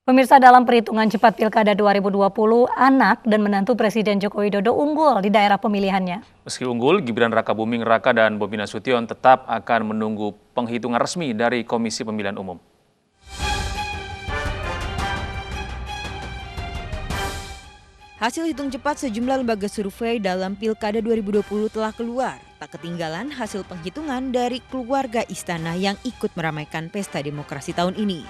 Pemirsa, dalam perhitungan cepat Pilkada 2020, anak dan menantu Presiden Joko Widodo unggul di daerah pemilihannya. Meski unggul, Gibran Rakabuming Raka dan Bobi Nasution tetap akan menunggu penghitungan resmi dari Komisi Pemilihan Umum. Hasil hitung cepat sejumlah lembaga survei dalam Pilkada 2020 telah keluar. Tak ketinggalan hasil penghitungan dari keluarga istana yang ikut meramaikan pesta demokrasi tahun ini.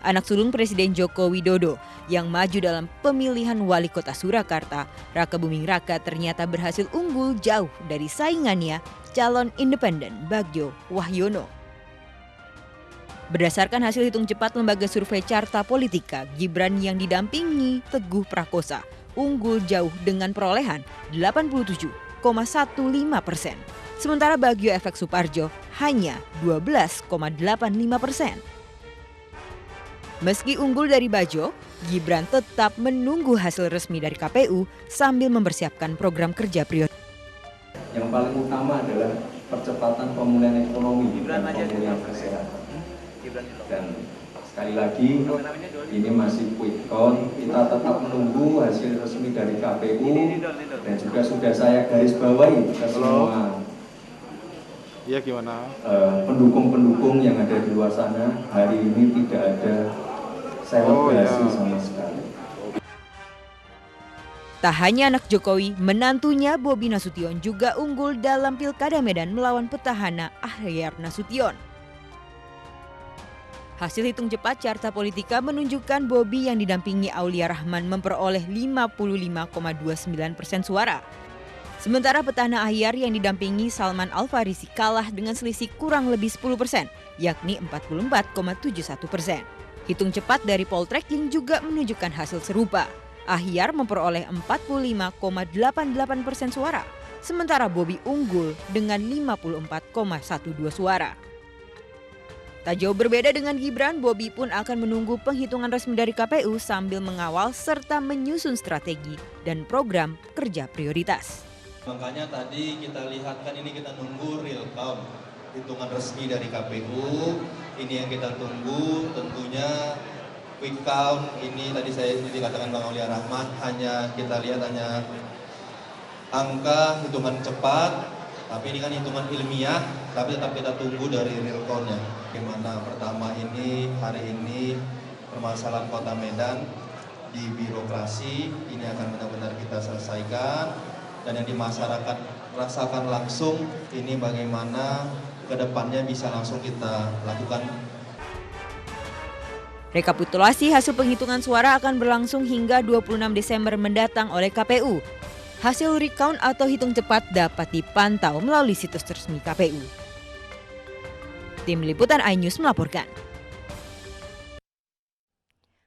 Anak sulung Presiden Joko Widodo yang maju dalam pemilihan wali kota Surakarta, Rakabuming Raka ternyata berhasil unggul jauh dari saingannya, calon independen Bagio Wahyono. Berdasarkan hasil hitung cepat lembaga survei Carta Politika, Gibran yang didampingi Teguh Prakosa unggul jauh dengan perolehan 87,15%. Sementara Bagio Efek Suparjo hanya 12,85%. Meski unggul dari Bajo, Gibran tetap menunggu hasil resmi dari KPU sambil mempersiapkan program kerja prioritas. Yang paling utama adalah percepatan pemulihan ekonomi dan pemulihan kesehatan. Dan sekali lagi, ini masih quick count, kita tetap menunggu hasil resmi dari KPU dan juga sudah saya garis bawahi ke semua pendukung-pendukung yang ada di luar sana. Hari ini tidak ada selebrasi sama sekali. Tak hanya anak Jokowi, menantunya Bobi Nasution juga unggul dalam Pilkada Medan melawan petahana Ahyar Nasution. Hasil hitung cepat Carta Politika menunjukkan Bobi yang didampingi Aulia Rahman memperoleh 55,29% suara. Sementara petahana Ahyar yang didampingi Salman Al-Farisi kalah dengan selisih kurang lebih 10%, yakni 44,71%. Hitung cepat dari Poltreking juga menunjukkan hasil serupa. Ahyar memperoleh 45,88% suara, sementara Bobi unggul dengan 54,12 suara. Tak jauh berbeda dengan Gibran, Bobi pun akan menunggu penghitungan resmi dari KPU sambil mengawal serta menyusun strategi dan program kerja prioritas. Makanya tadi kita lihat kan ini kita nunggu real count, hitungan resmi dari KPU. Ini yang kita tunggu, tentunya quick count ini tadi saya dikatakan Bang Aulia Rahman, hanya kita lihat hanya angka hitungan cepat, tapi ini kan hitungan ilmiah, tapi tetap kita tunggu dari real count-nya. Bagaimana pertama ini, hari ini permasalahan Kota Medan di birokrasi, ini akan benar-benar kita selesaikan, dan yang di masyarakat rasakan langsung, ini bagaimana kedepannya bisa langsung kita lakukan. Rekapitulasi hasil penghitungan suara akan berlangsung hingga 26 Desember mendatang oleh KPU. Hasil recount atau hitung cepat dapat dipantau melalui situs resmi KPU. Tim Liputan iNews melaporkan.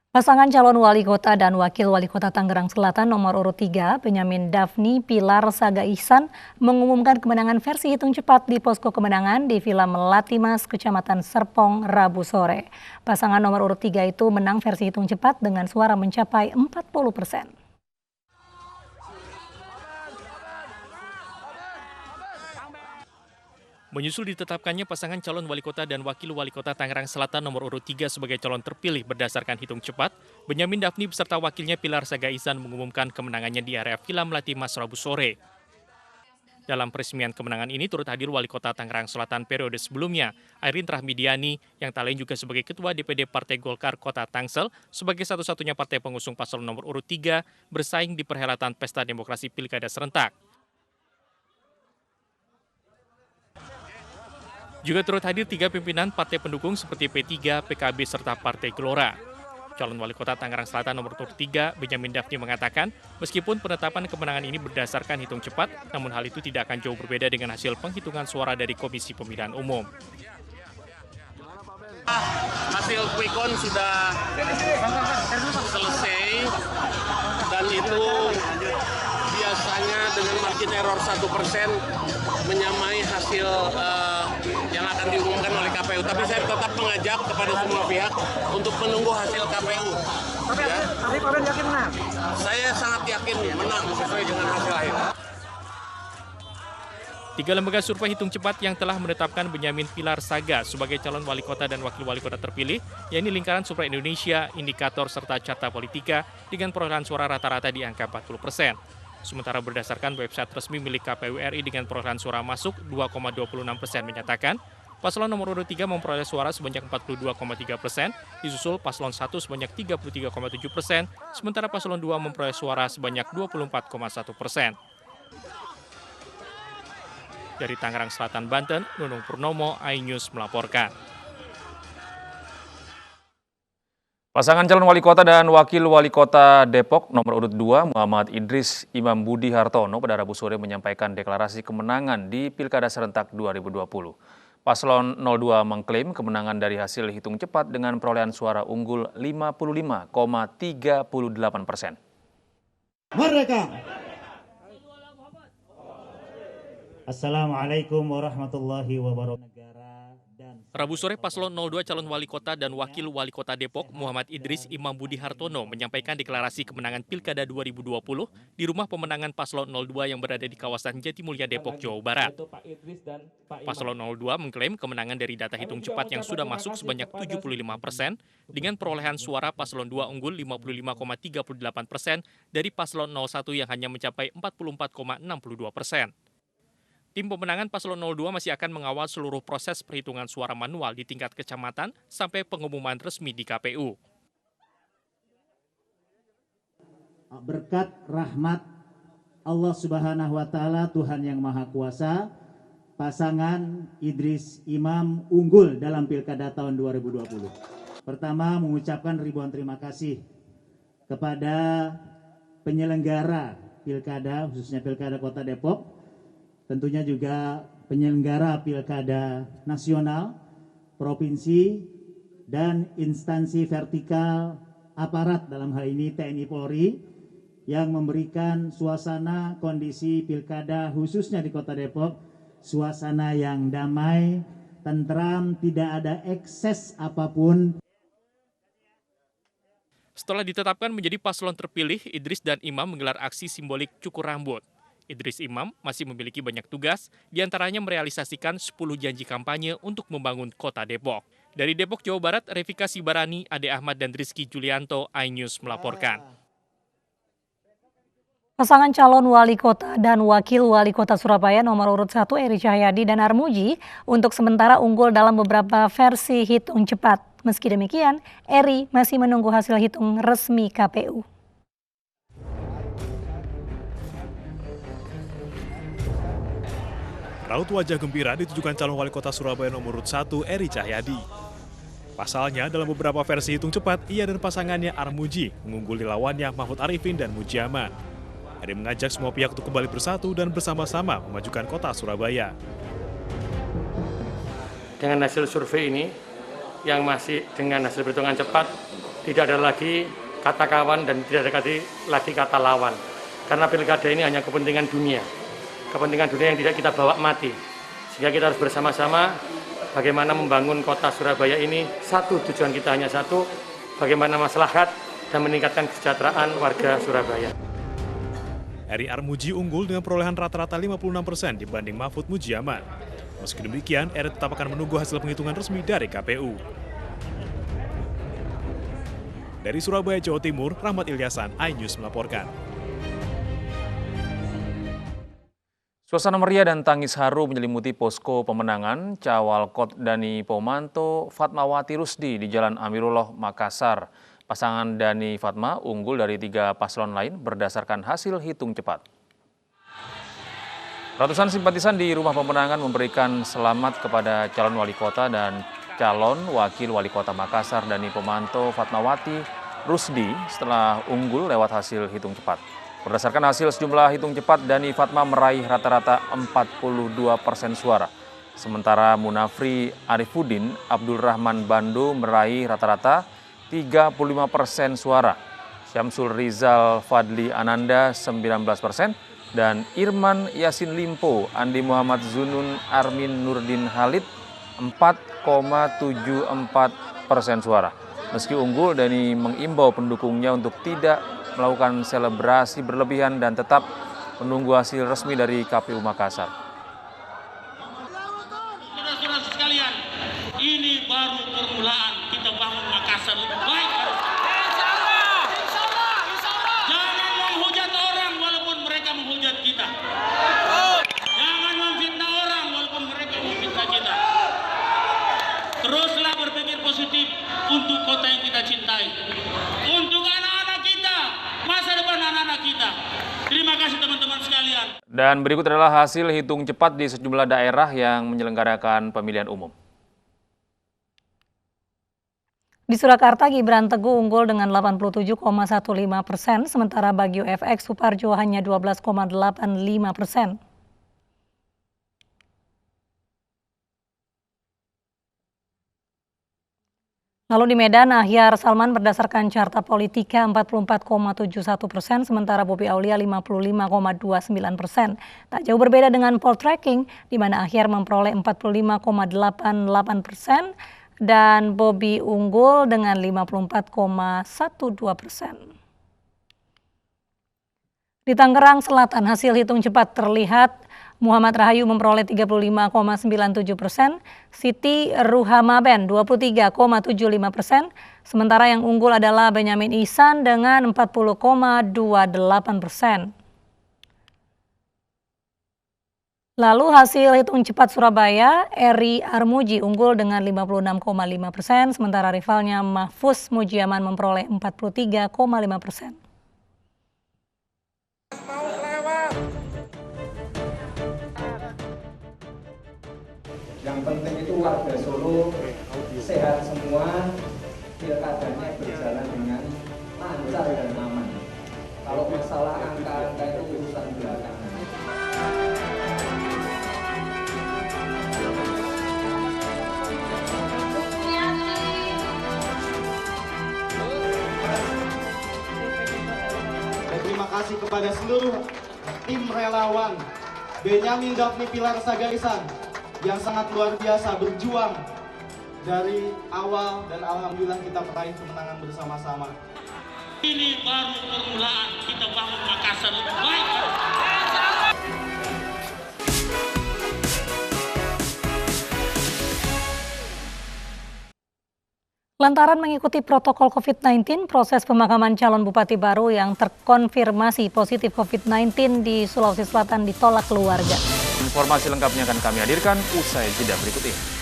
Pasangan calon wali kota dan wakil wali kota Tangerang Selatan nomor urut 3, Benyamin Daphni Pilar Saga Ihsan, mengumumkan kemenangan versi hitung cepat di posko kemenangan di Villa Melati Mas, Kecamatan Serpong, Rabu sore. Pasangan nomor urut 3 itu menang versi hitung cepat dengan suara mencapai 40%. Menyusul ditetapkannya pasangan calon wali kota dan wakil wali kota Tangerang Selatan nomor urut 3 sebagai calon terpilih berdasarkan hitung cepat, Benyamin Daphni beserta wakilnya Pilar Saga Ihsan mengumumkan kemenangannya di area Villa Melati Mas Rabu sore. Dalam peresmian kemenangan ini turut hadir wali kota Tangerang Selatan periode sebelumnya, Airin Rahmidiani, yang tak lain juga sebagai ketua DPD Partai Golkar Kota Tangsel, sebagai satu-satunya partai pengusung paslon nomor urut 3 bersaing di perhelatan Pesta Demokrasi Pilkada Serentak. Juga turut hadir 3 pimpinan partai pendukung seperti P3, PKB, serta Partai Gelora. Calon wali kota Tangerang Selatan nomor urut 3, Benyamin Daphni mengatakan, meskipun penetapan kemenangan ini berdasarkan hitung cepat, namun hal itu tidak akan jauh berbeda dengan hasil penghitungan suara dari Komisi Pemilihan Umum. Hasil quick count sudah selesai, dan itu biasanya dengan margin error 1% menyamai hasil yang akan diumumkan oleh KPU. Tapi saya tetap mengajak kepada semua pihak untuk menunggu hasil KPU. Tapi kalian yakin menang? Saya sangat yakin menang sesuai dengan hasil akhir. Tiga lembaga survei hitung cepat yang telah menetapkan Benyamin Pilar Saga sebagai calon wali kota dan wakil wali kota terpilih, yakni Lingkaran Survei Indonesia, Indikator, serta Carta Politika dengan perolehan suara rata-rata di angka 40%. Sementara berdasarkan website resmi milik KPU RI dengan perolehan suara masuk 2,26% menyatakan, paslon nomor urut 3 memperoleh suara sebanyak 42,3%, disusul paslon 1 sebanyak 33,7%, sementara paslon 2 memperoleh suara sebanyak 24,1%. Dari Tangerang Selatan, Banten, Nunung Purnomo, iNews melaporkan. Pasangan calon wali kota dan wakil wali kota Depok nomor urut 2 Muhammad Idris Imam Budi Hartono pada Rabu sore menyampaikan deklarasi kemenangan di Pilkada Serentak 2020. Paslon 02 mengklaim kemenangan dari hasil hitung cepat dengan perolehan suara unggul 55,38%. Merdeka! Assalamualaikum warahmatullahi wabarakatuh. Rabu sore paslon 02 calon wali kota dan wakil wali kota Depok Muhammad Idris Imam Budi Hartono menyampaikan deklarasi kemenangan Pilkada 2020 di rumah pemenangan paslon 02 yang berada di kawasan Jatimulya, Depok, Jawa Barat. Paslon 02 mengklaim kemenangan dari data hitung cepat yang sudah masuk sebanyak 75% dengan perolehan suara paslon 2 unggul 55,38% dari paslon 01 yang hanya mencapai 44,62%. Tim pemenangan paslon 02 masih akan mengawal seluruh proses perhitungan suara manual di tingkat kecamatan sampai pengumuman resmi di KPU. Berkat rahmat Allah Subhanahu wa Ta'ala, Tuhan yang Maha Kuasa, pasangan Idris Imam unggul dalam Pilkada tahun 2020. Pertama, mengucapkan ribuan terima kasih kepada penyelenggara Pilkada, khususnya Pilkada Kota Depok, tentunya juga penyelenggara pilkada nasional, provinsi, dan instansi vertikal aparat dalam hal ini TNI Polri yang memberikan suasana kondisi pilkada khususnya di Kota Depok, suasana yang damai, tentram, tidak ada ekses apapun. Setelah ditetapkan menjadi paslon terpilih, Idris dan Imam menggelar aksi simbolik cukur rambut. Idris Imam masih memiliki banyak tugas, diantaranya merealisasikan 10 janji kampanye untuk membangun Kota Depok. Dari Depok, Jawa Barat, Revika Sibarani, Ade Ahmad, dan Rizky Julianto, iNews melaporkan. Pasangan calon wali kota dan wakil wali kota Surabaya nomor urut 1 Eri Cahyadi dan Armuji untuk sementara unggul dalam beberapa versi hitung cepat. Meski demikian, Eri masih menunggu hasil hitung resmi KPU. Raut wajah gembira ditujukan calon wali kota Surabaya nomor urut 1 Eri Cahyadi. Pasalnya, dalam beberapa versi hitung cepat, ia dan pasangannya Armuji mengungguli lawannya Mahfud Arifin dan Mujiaman. Eri mengajak semua pihak untuk kembali bersatu dan bersama-sama memajukan kota Surabaya. Dengan hasil survei ini, yang masih dengan hasil perhitungan cepat, tidak ada lagi kata kawan dan tidak ada lagi kata lawan. Karena pilkada ini hanya kepentingan dunia. Kepentingan dunia yang tidak kita bawa mati. Sehingga kita harus bersama-sama bagaimana membangun kota Surabaya ini. Satu, tujuan kita hanya satu, bagaimana maslahat dan meningkatkan kesejahteraan warga Surabaya. Eri Armuji unggul dengan perolehan rata-rata 56% dibanding Mahfud Mujiaman. Meski demikian, Eri tetap akan menunggu hasil penghitungan resmi dari KPU. Dari Surabaya, Jawa Timur, Rahmat Ilyasan, iNews melaporkan. Suasana meriah dan tangis haru menyelimuti posko pemenangan Cawalkot Dani Pomanto Fatmawati Rusdi di Jalan Amirullah, Makassar. Pasangan Dani Fatma unggul dari 3 paslon lain berdasarkan hasil hitung cepat. Ratusan simpatisan di rumah pemenangan memberikan selamat kepada calon wali kota dan calon wakil wali kota Makassar Dani Pomanto Fatmawati Rusdi setelah unggul lewat hasil hitung cepat. Berdasarkan hasil sejumlah hitung cepat, Dani Fatma meraih rata-rata 42% suara. Sementara Munafri Arifuddin Abdul Rahman Bando meraih rata-rata 35% suara. Syamsul Rizal Fadli Ananda 19% dan Irman Yasin Limpo Andi Muhammad Zunun Armin Nurdin Halid 4,74% suara. Meski unggul, Dani mengimbau pendukungnya untuk tidak melakukan selebrasi berlebihan dan tetap menunggu hasil resmi dari KPU Makassar. baru permulaan kita bangun Makassar lebih baik. Jangan menghujat orang walaupun mereka menghujat kita. Jangan memfitnah orang walaupun mereka memfitnah kita. Teruslah berpikir positif untuk kota yang kita cintai. Untuk anak-anak kita, masa depan anak-anak kita. Terima kasih teman-teman sekalian. Dan berikut adalah hasil hitung cepat di sejumlah daerah yang menyelenggarakan pemilihan umum. Di Surakarta, Gibran Teguh unggul dengan 87,15%, sementara Bagio FX Suparjo hanya 12,85%. Lalu di Medan, Ahyar Salman berdasarkan carta politika 44,71%, sementara Bobi Aulia 55,29%. Tak jauh berbeda dengan poll tracking, di mana Ahyar memperoleh 45,88% dan Bobi unggul dengan 54,12%. Di Tangerang Selatan, hasil hitung cepat terlihat Muhammad Rahayu memperoleh 35,97%, Siti Ruhamaben 23,75%, sementara yang unggul adalah Benyamin Ihsan dengan 40,28%. Lalu hasil hitung cepat Surabaya, Eri Armuji unggul dengan 56,5%, sementara rivalnya Mahfuz Mujiaman memperoleh 43,5%. Yang penting itu warga Solo sehat semua, pilkadanya berjalan dengan lancar dan aman. Kalau masalah angka-angka itu urusan belakangan. Terima kasih kepada seluruh tim relawan Benyamin Dafni Pilar Sagaisan yang sangat luar biasa berjuang dari awal dan alhamdulillah kita meraih kemenangan bersama-sama. Ini baru permulaan kita bangun Makassar lebih baik. Lantaran mengikuti protokol COVID-19, proses pemakaman calon bupati baru yang terkonfirmasi positif COVID-19 di Sulawesi Selatan ditolak keluarga. Informasi lengkapnya akan kami hadirkan usai jeda berikut ini.